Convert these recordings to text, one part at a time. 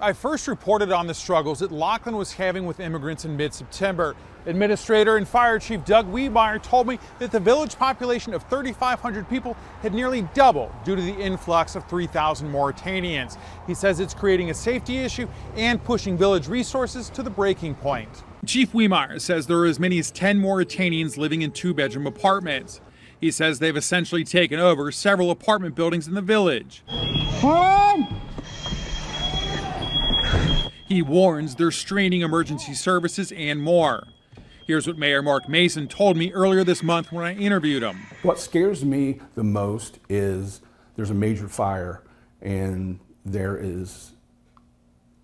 I first reported on the struggles that Laughlin was having with immigrants in mid-September. Administrator and Fire Chief Doug Wiedmeyer told me that the village population of 3,500 people had nearly doubled due to the influx of 3,000 Mauritanians. He says it's creating a safety issue and pushing village resources to the breaking point. Chief Wiedmeyer says there are as many as 10 Mauritanians living in two-bedroom apartments. He says they've essentially taken over several apartment buildings in the village. He warns they're straining emergency services and more. Here's what Mayor Mark Mason told me earlier this month when I interviewed him. What scares me the most is there's a major fire and there is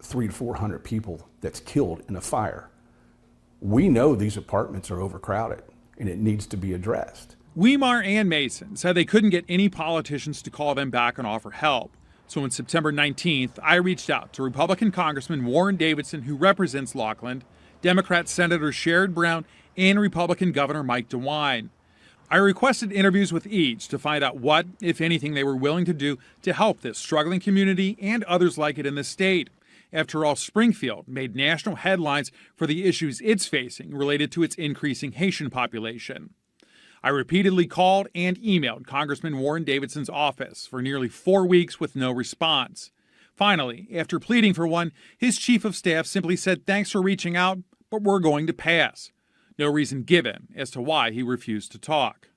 300 to 400 people that's killed in a fire. We know these apartments are overcrowded and it needs to be addressed. Wiedmeyer and Mason said they couldn't get any politicians to call them back and offer help. So on September 19th, I reached out to Republican Congressman Warren Davidson, who represents Laughlin, Democrat Senator Sherrod Brown, and Republican Governor Mike DeWine. I requested interviews with each to find out what, if anything, they were willing to do to help this struggling community and others like it in the state. After all, Springfield made national headlines for the issues it's facing related to its increasing Haitian population. I repeatedly called and emailed Congressman Warren Davidson's office for nearly 4 weeks with no response. Finally, after pleading for one, his chief of staff simply said, "Thanks for reaching out, but we're going to pass." No reason given as to why he refused to talk.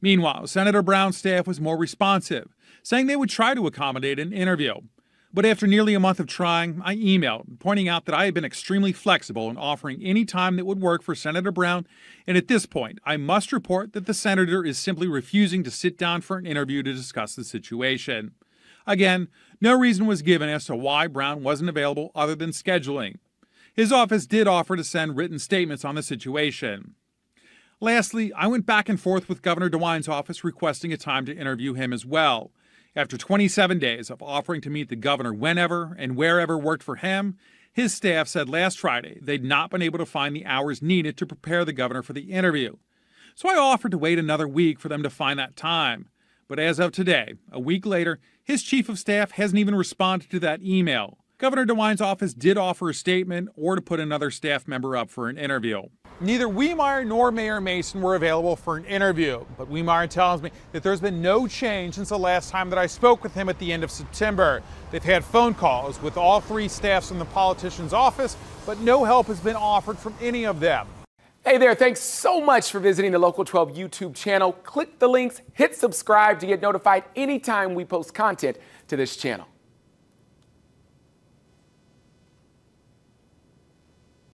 Meanwhile, Senator Brown's staff was more responsive, saying they would try to accommodate an interview. But after nearly a month of trying, I emailed, pointing out that I had been extremely flexible in offering any time that would work for Senator Brown, and at this point, I must report that the senator is simply refusing to sit down for an interview to discuss the situation. Again, no reason was given as to why Brown wasn't available other than scheduling. His office did offer to send written statements on the situation. Lastly, I went back and forth with Governor DeWine's office requesting a time to interview him as well. After 27 days of offering to meet the governor whenever and wherever worked for him, his staff said last Friday they'd not been able to find the hours needed to prepare the governor for the interview. So I offered to wait another week for them to find that time. But as of today, a week later, his chief of staff hasn't even responded to that email. Governor DeWine's office did offer a statement or to put another staff member up for an interview. Neither Wiedmeyer nor Mayor Mason were available for an interview, but Wiedmeyer tells me that there's been no change since the last time that I spoke with him at the end of September. They've had phone calls with all three staffs in the politician's office, but no help has been offered from any of them. Hey there, thanks so much for visiting the Local 12 YouTube channel. Click the links, hit subscribe to get notified anytime we post content to this channel.